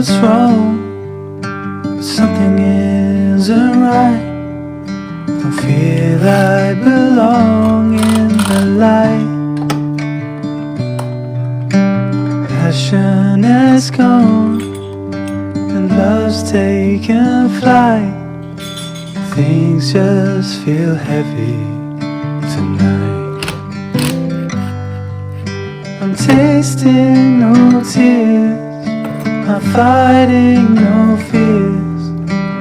what's wrong, but something isn't right. Don't feel I belong in the light. Passion has gone and love's taken flight. Things just feel heavy tonight. I'm tasting no tears, I'm fighting no fears,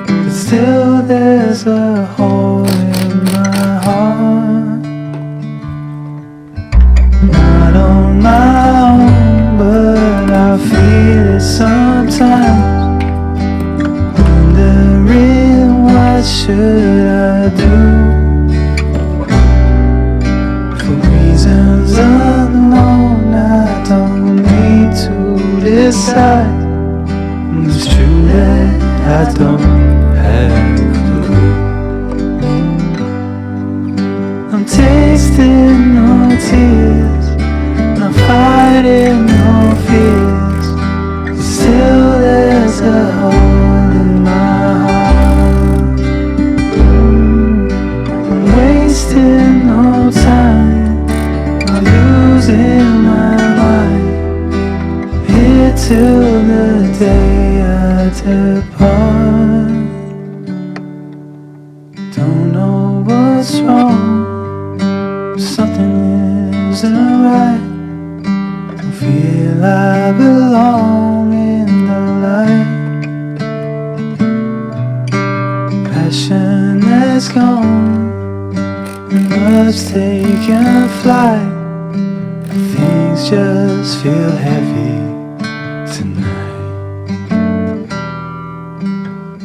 but still there's a hole in my heart. Not on my own, but I feel it sometimes. Wondering what should I do? For reasons unknown, I don't need to decide. It's true that I don't have a clue. I'm tasting no tears, I'm fighting no fears, but still there's a hole in my heart. I'm wasting no time, I'm losing my mind, here till the day I depart. Don't know what's wrong, something isn't right. Don't feel I belong in the light. Passion has gone and love's taken flight. Things just feel heavy tonight.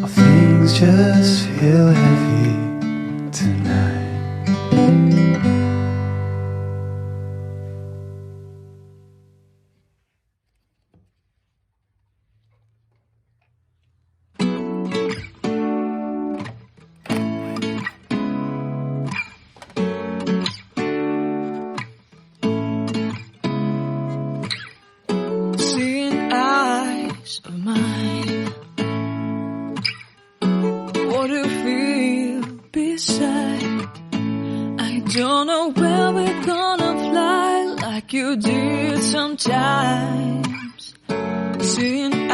Things just feel heavy tonight. Seeing eyes of mine, what do you feel beside? I don't know where we're gonna fly like you did sometimes. Seeing